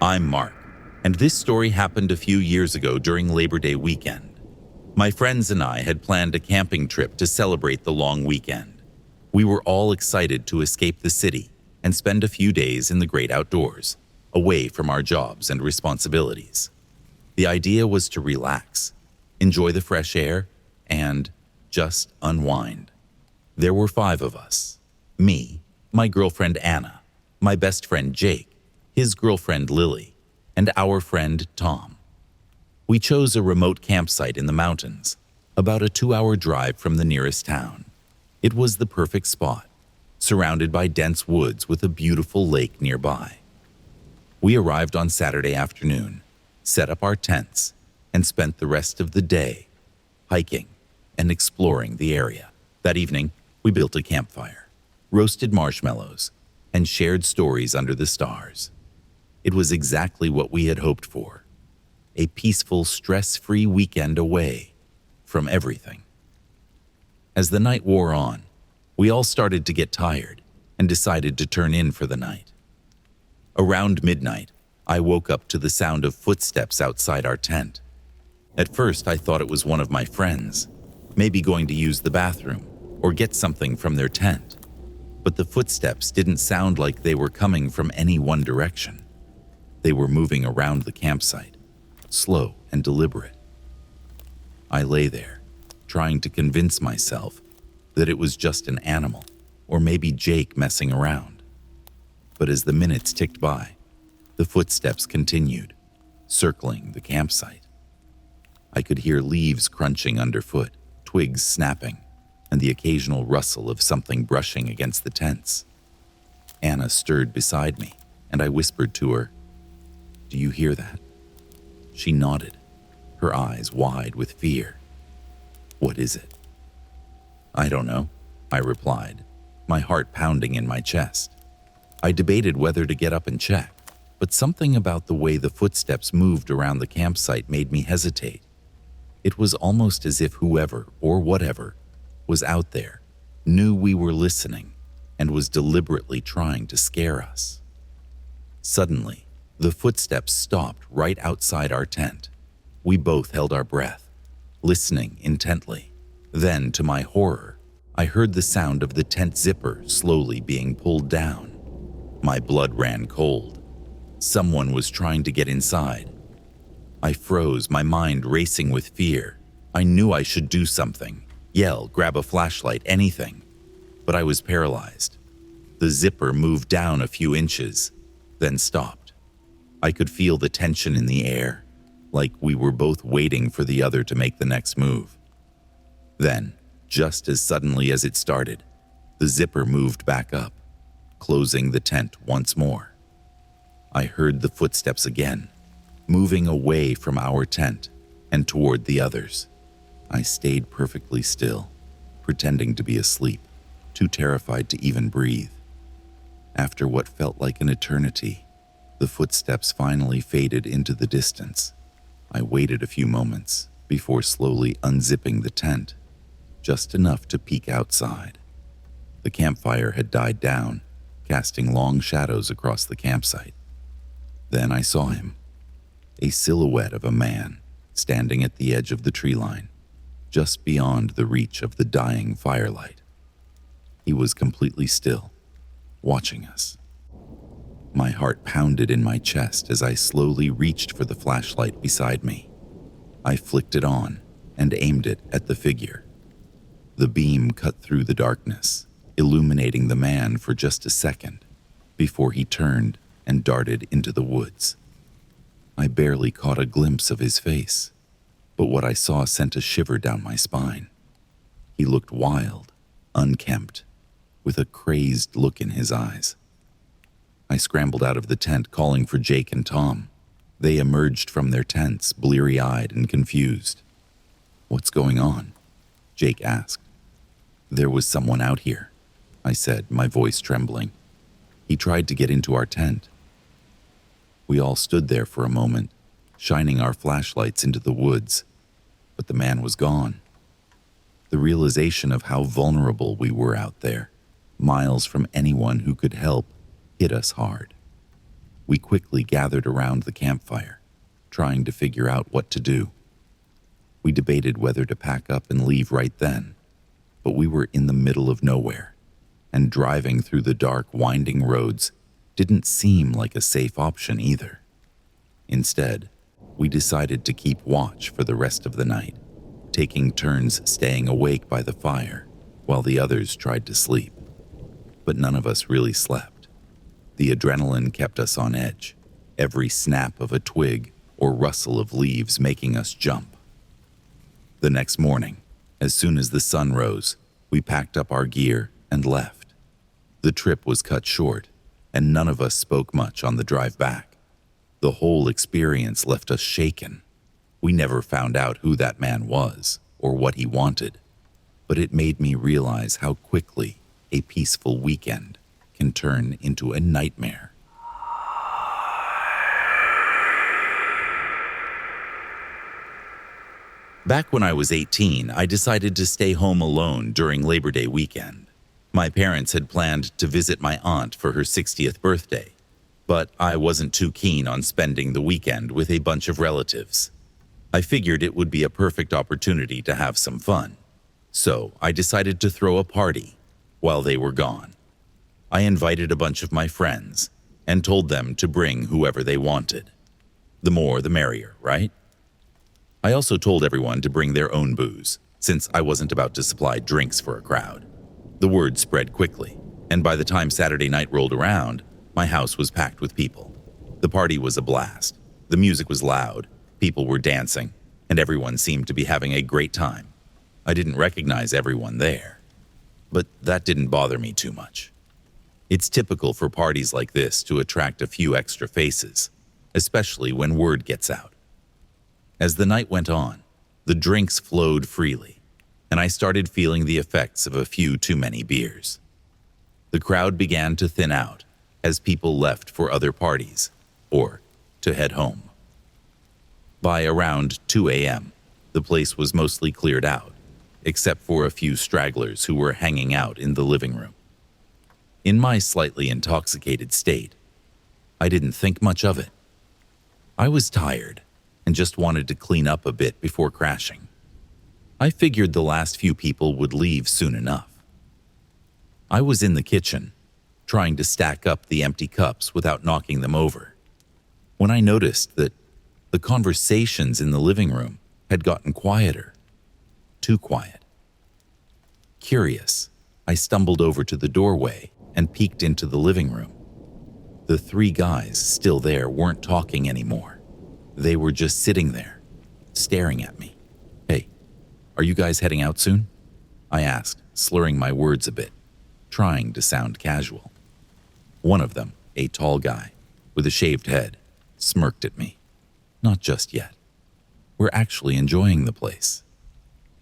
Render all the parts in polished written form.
I'm Mark, and this story happened a few years ago during Labor Day weekend. My friends and I had planned a camping trip to celebrate the long weekend. We were all excited to escape the city and spend a few days in the great outdoors, away from our jobs and responsibilities. The idea was to relax, enjoy the fresh air, and just unwind. There were 5 of us: me, my girlfriend Anna, my best friend Jake, his girlfriend Lily, and our friend Tom. We chose a remote campsite in the mountains, about a 2-hour drive from the nearest town. It was the perfect spot, surrounded by dense woods with a beautiful lake nearby. We arrived on Saturday afternoon, set up our tents, and spent the rest of the day hiking and exploring the area. That evening, we built a campfire, roasted marshmallows, and shared stories under the stars. It was exactly what we had hoped for: a peaceful, stress-free weekend away from everything. As the night wore on, we all started to get tired and decided to turn in for the night. Around midnight, I woke up to the sound of footsteps outside our tent. At first, I thought it was one of my friends, maybe going to use the bathroom or get something from their tent. But the footsteps didn't sound like they were coming from any one direction. They were moving around the campsite, slow and deliberate. I lay there, trying to convince myself that it was just an animal, or maybe Jake messing around. But as the minutes ticked by, the footsteps continued, circling the campsite. I could hear leaves crunching underfoot, twigs snapping, and the occasional rustle of something brushing against the tents. Anna stirred beside me, and I whispered to her, "Do you hear that?" She nodded, her eyes wide with fear. "What is it?" "I don't know," I replied, my heart pounding in my chest. I debated whether to get up and check, but something about the way the footsteps moved around the campsite made me hesitate. It was almost as if whoever or whatever was out there knew we were listening and was deliberately trying to scare us. Suddenly, the footsteps stopped right outside our tent. We both held our breath, listening intently. Then, to my horror, I heard the sound of the tent zipper slowly being pulled down. My blood ran cold. Someone was trying to get inside. I froze, my mind racing with fear. I knew I should do something, yell, grab a flashlight, anything. But I was paralyzed. The zipper moved down a few inches, then stopped. I could feel the tension in the air, like we were both waiting for the other to make the next move. Then, just as suddenly as it started, the zipper moved back up, closing the tent once more. I heard the footsteps again, moving away from our tent and toward the others. I stayed perfectly still, pretending to be asleep, too terrified to even breathe. After what felt like an eternity, the footsteps finally faded into the distance. I waited a few moments before slowly unzipping the tent, just enough to peek outside. The campfire had died down, casting long shadows across the campsite. Then I saw him, a silhouette of a man standing at the edge of the tree line, just beyond the reach of the dying firelight. He was completely still, watching us. My heart pounded in my chest as I slowly reached for the flashlight beside me. I flicked it on and aimed it at the figure. The beam cut through the darkness, illuminating the man for just a second before he turned and darted into the woods. I barely caught a glimpse of his face, but what I saw sent a shiver down my spine. He looked wild, unkempt, with a crazed look in his eyes. I scrambled out of the tent, calling for Jake and Tom. They emerged from their tents, bleary-eyed and confused. "What's going on?" Jake asked. "There was someone out here," I said, my voice trembling. "He tried to get into our tent." We all stood there for a moment, shining our flashlights into the woods, but the man was gone. The realization of how vulnerable we were out there, miles from anyone who could help, hit us hard. We quickly gathered around the campfire, trying to figure out what to do. We debated whether to pack up and leave right then, but we were in the middle of nowhere, and driving through the dark, winding roads didn't seem like a safe option either. Instead, we decided to keep watch for the rest of the night, taking turns staying awake by the fire while the others tried to sleep. But none of us really slept. The adrenaline kept us on edge, every snap of a twig or rustle of leaves making us jump. The next morning, as soon as the sun rose, we packed up our gear and left. The trip was cut short, and none of us spoke much on the drive back. The whole experience left us shaken. We never found out who that man was or what he wanted, but it made me realize how quickly a peaceful weekend can turn into a nightmare. Back when I was 18, I decided to stay home alone during Labor Day weekend. My parents had planned to visit my aunt for her 60th birthday, but I wasn't too keen on spending the weekend with a bunch of relatives. I figured it would be a perfect opportunity to have some fun, so I decided to throw a party while they were gone. I invited a bunch of my friends and told them to bring whoever they wanted. The more the merrier, right? I also told everyone to bring their own booze, since I wasn't about to supply drinks for a crowd. The word spread quickly, and by the time Saturday night rolled around, my house was packed with people. The party was a blast. The music was loud, people were dancing, and everyone seemed to be having a great time. I didn't recognize everyone there, but that didn't bother me too much. It's typical for parties like this to attract a few extra faces, especially when word gets out. As the night went on, the drinks flowed freely, and I started feeling the effects of a few too many beers. The crowd began to thin out as people left for other parties or to head home. By around 2 a.m., the place was mostly cleared out, except for a few stragglers who were hanging out in the living room. In my slightly intoxicated state, I didn't think much of it. I was tired and just wanted to clean up a bit before crashing. I figured the last few people would leave soon enough. I was in the kitchen, trying to stack up the empty cups without knocking them over, when I noticed that the conversations in the living room had gotten quieter. Too quiet. Curious, I stumbled over to the doorway and peeked into the living room. The three guys still there weren't talking anymore. They were just sitting there, staring at me. "Hey, are you guys heading out soon?" I asked, slurring my words a bit, trying to sound casual. One of them, a tall guy with a shaved head, smirked at me. "Not just yet. We're actually enjoying the place.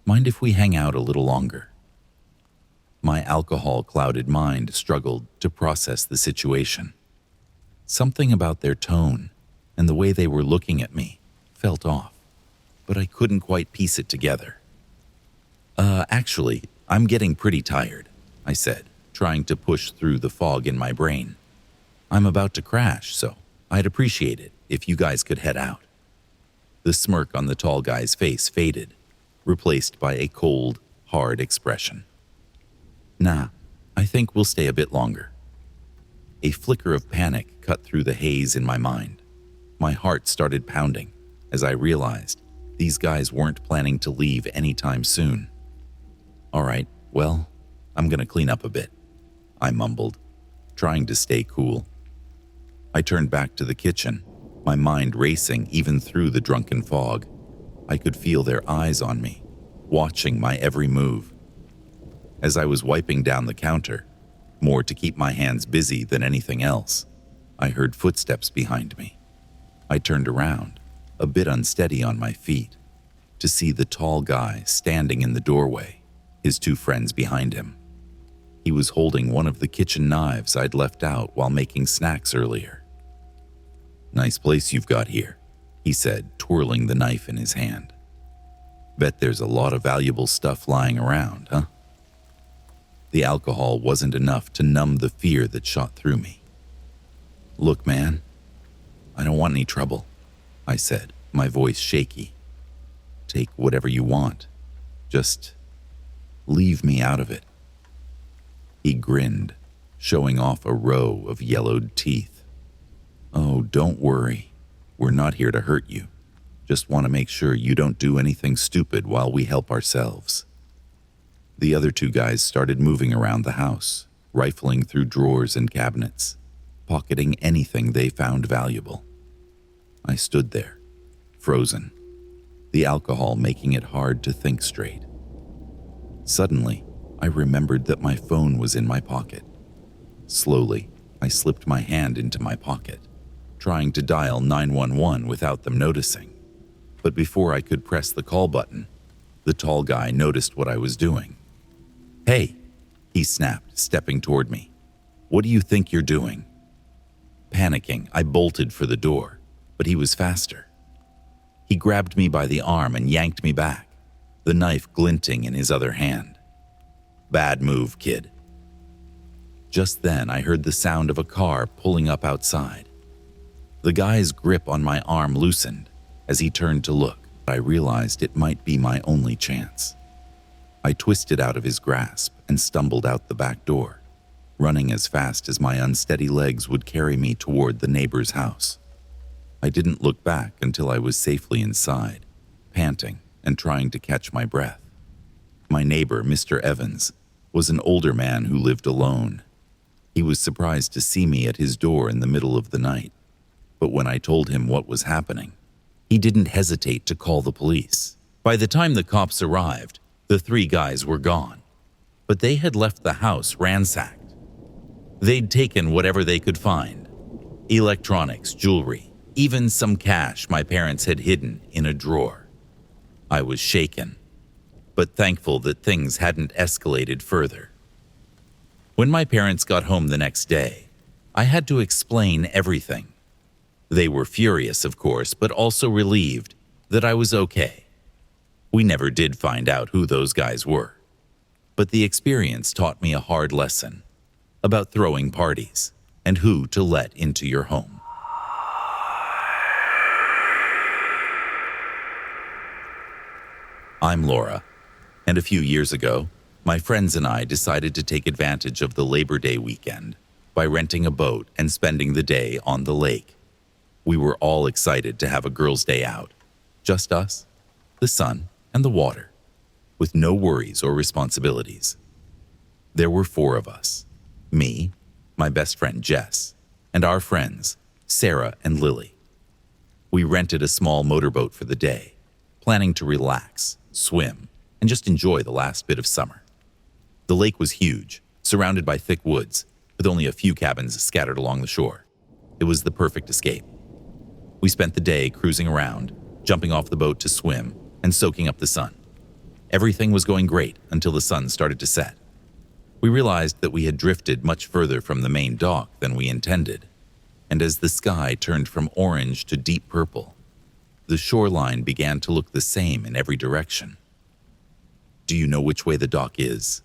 Mind if we hang out a little longer?" My alcohol-clouded mind struggled to process the situation. Something about their tone and the way they were looking at me felt off, but I couldn't quite piece it together. Actually, I'm getting pretty tired," I said, trying to push through the fog in my brain. "I'm about to crash, so I'd appreciate it if you guys could head out." The smirk on the tall guy's face faded, replaced by a cold, hard expression. "Nah, I think we'll stay a bit longer." A flicker of panic cut through the haze in my mind. My heart started pounding as I realized these guys weren't planning to leave anytime soon. "All right, well, I'm gonna clean up a bit," I mumbled, trying to stay cool. I turned back to the kitchen, my mind racing even through the drunken fog. I could feel their eyes on me, watching my every move. As I was wiping down the counter, more to keep my hands busy than anything else, I heard footsteps behind me. I turned around, a bit unsteady on my feet, to see the tall guy standing in the doorway, his two friends behind him. He was holding one of the kitchen knives I'd left out while making snacks earlier. "Nice place you've got here," he said, twirling the knife in his hand. "Bet there's a lot of valuable stuff lying around, huh?" The alcohol wasn't enough to numb the fear that shot through me. "Look, man, I don't want any trouble, I said, my voice shaky. Take whatever you want. Just leave me out of it. He grinned, showing off a row of yellowed teeth. Oh, don't worry. We're not here to hurt you. Just want to make sure you don't do anything stupid while we help ourselves. The other two guys started moving around the house, rifling through drawers and cabinets, pocketing anything they found valuable. I stood there, frozen, the alcohol making it hard to think straight. Suddenly, I remembered that my phone was in my pocket. Slowly, I slipped my hand into my pocket, trying to dial 911 without them noticing. But before I could press the call button, the tall guy noticed what I was doing. Hey, he snapped, stepping toward me. What do you think you're doing? Panicking, I bolted for the door, but he was faster. He grabbed me by the arm and yanked me back, the knife glinting in his other hand. Bad move, kid. Just then, I heard the sound of a car pulling up outside. The guy's grip on my arm loosened as he turned to look. I realized it might be my only chance. I twisted out of his grasp and stumbled out the back door, running as fast as my unsteady legs would carry me toward the neighbor's house. I didn't look back until I was safely inside, panting and trying to catch my breath. My neighbor, Mr. Evans, was an older man who lived alone. He was surprised to see me at his door in the middle of the night, but when I told him what was happening, he didn't hesitate to call the police. By the time the cops arrived, the three guys were gone, but they had left the house ransacked. They'd taken whatever they could find: electronics, jewelry, even some cash my parents had hidden in a drawer. I was shaken, but thankful that things hadn't escalated further. When my parents got home the next day, I had to explain everything. They were furious, of course, but also relieved that I was okay. We never did find out who those guys were, but the experience taught me a hard lesson about throwing parties and who to let into your home. I'm Laura, and a few years ago, my friends and I decided to take advantage of the Labor Day weekend by renting a boat and spending the day on the lake. We were all excited to have a girls' day out, just us, the sun, and the water, with no worries or responsibilities. There were 4 of us: me, my best friend Jess, and our friends, Sarah and Lily. We rented a small motorboat for the day, planning to relax, swim, and just enjoy the last bit of summer. The lake was huge, surrounded by thick woods, with only a few cabins scattered along the shore. It was the perfect escape. We spent the day cruising around, jumping off the boat to swim, and soaking up the sun. Everything was going great until the sun started to set. We realized that we had drifted much further from the main dock than we intended, and as the sky turned from orange to deep purple, the shoreline began to look the same in every direction. "Do you know which way the dock is?"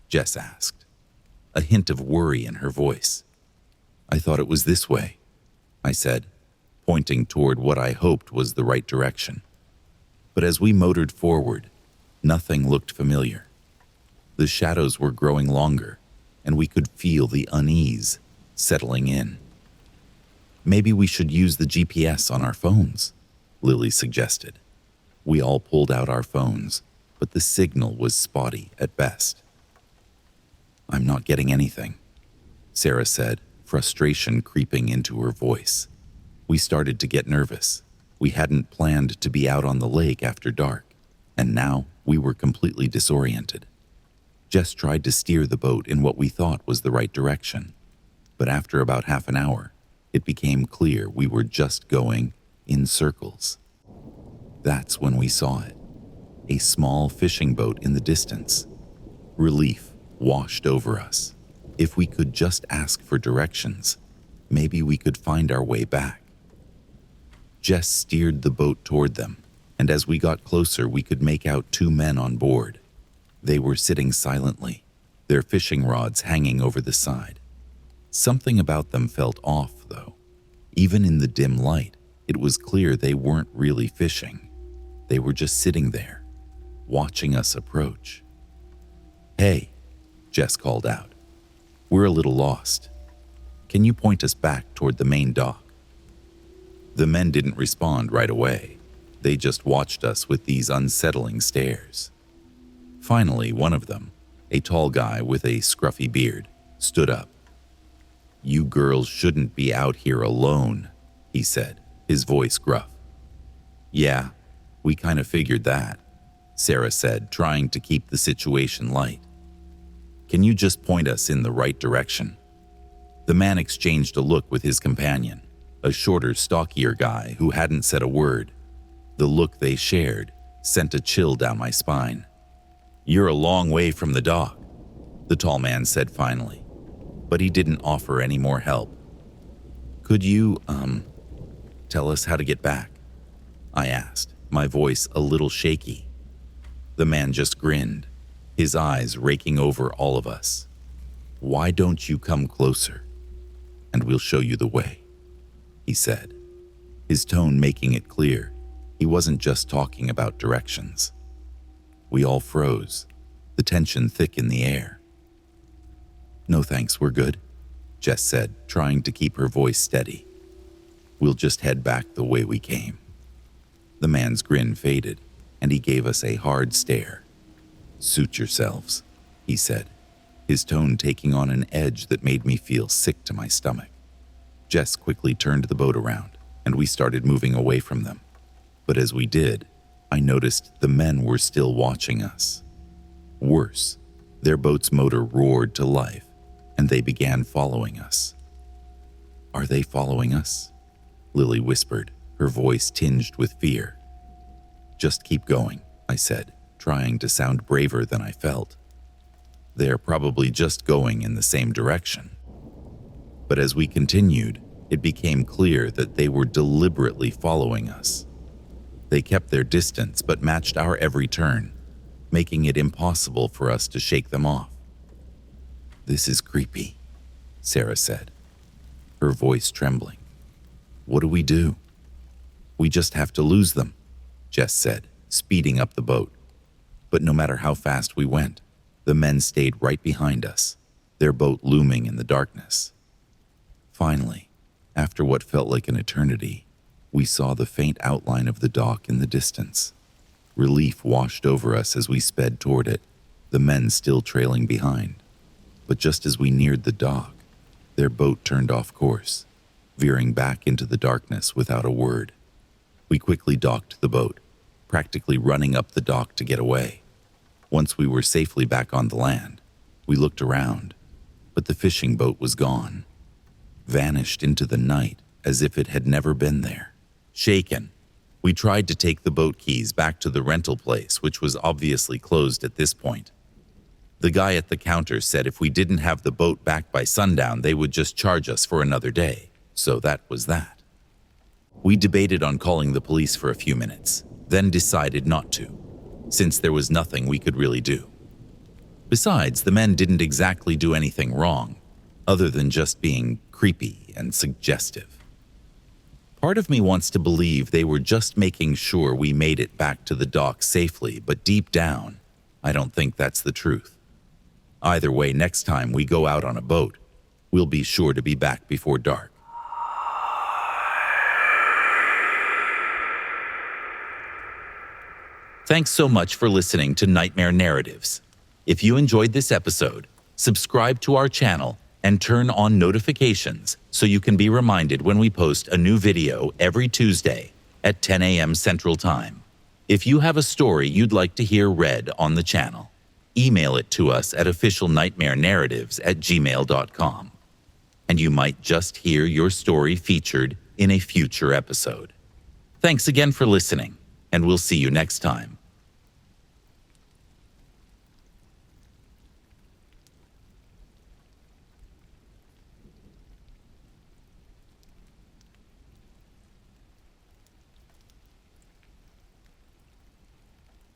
Jess asked, a hint of worry in her voice. "I thought it was this way," I said, pointing toward what I hoped was the right direction. But as we motored forward, nothing looked familiar. The shadows were growing longer, and we could feel the unease settling in. "Maybe we should use the GPS on our phones," Lily suggested. We all pulled out our phones, but the signal was spotty at best. "I'm not getting anything," Sarah said, frustration creeping into her voice. We started to get nervous. We hadn't planned to be out on the lake after dark, and now we were completely disoriented. Jess tried to steer the boat in what we thought was the right direction, but after about half an hour, it became clear we were just going in circles. That's when we saw it, a small fishing boat in the distance. Relief washed over us. If we could just ask for directions, maybe we could find our way back. Jess steered the boat toward them, and as we got closer, we could make out 2 men on board. They were sitting silently, their fishing rods hanging over the side. Something about them felt off, though. Even in the dim light, it was clear they weren't really fishing. They were just sitting there, watching us approach. "Hey," Jess called out. "We're a little lost. Can you point us back toward the main dock?" The men didn't respond right away. They just watched us with these unsettling stares. Finally, one of them, a tall guy with a scruffy beard, stood up. "You girls shouldn't be out here alone," he said, his voice gruff. "Yeah, we kind of figured that," Sarah said, trying to keep the situation light. "Can you just point us in the right direction?" The man exchanged a look with his companion, a shorter, stockier guy who hadn't said a word. The look they shared sent a chill down my spine. "You're a long way from the dock," the tall man said finally, but he didn't offer any more help. "Could you, tell us how to get back?" I asked, my voice a little shaky. The man just grinned, his eyes raking over all of us. "Why don't you come closer, and we'll show you the way," he said, his tone making it clear he wasn't just talking about directions. We all froze, the tension thick in the air. "No thanks, we're good," Jess said, trying to keep her voice steady. "We'll just head back the way we came." The man's grin faded, and he gave us a hard stare. "Suit yourselves," he said, his tone taking on an edge that made me feel sick to my stomach. Jess quickly turned the boat around, and we started moving away from them. But as we did, I noticed the men were still watching us. Worse, their boat's motor roared to life, and they began following us. "Are they following us?" Lily whispered, her voice tinged with fear. "Just keep going," I said, trying to sound braver than I felt. "They're probably just going in the same direction." But as we continued, it became clear that they were deliberately following us. They kept their distance but matched our every turn, making it impossible for us to shake them off. "This is creepy," Sarah said, her voice trembling. "What do we do?" "We just have to lose them," Jess said, speeding up the boat. But no matter how fast we went, the men stayed right behind us, their boat looming in the darkness. Finally, after what felt like an eternity, we saw the faint outline of the dock in the distance. Relief washed over us as we sped toward it, the men still trailing behind. But just as we neared the dock, their boat turned off course, veering back into the darkness without a word. We quickly docked the boat, practically running up the dock to get away. Once we were safely back on the land, we looked around, but the fishing boat was gone, vanished into the night as if it had never been there. Shaken, we tried to take the boat keys back to the rental place, which was obviously closed at this point. The guy at the counter said if we didn't have the boat back by sundown, they would just charge us for another day, so that was that. We debated on calling the police for a few minutes, then decided not to, since there was nothing we could really do. Besides, the men didn't exactly do anything wrong, other than just being creepy and suggestive. Part of me wants to believe they were just making sure we made it back to the dock safely, but deep down, I don't think that's the truth. Either way, next time we go out on a boat, we'll be sure to be back before dark. Thanks so much for listening to Nightmare Narratives. If you enjoyed this episode, subscribe to our channel and turn on notifications so you can be reminded when we post a new video every Tuesday at 10 a.m. Central Time. If you have a story you'd like to hear read on the channel, email it to us at officialnightmarenarratives@gmail.com, and you might just hear your story featured in a future episode. Thanks again for listening, and we'll see you next time.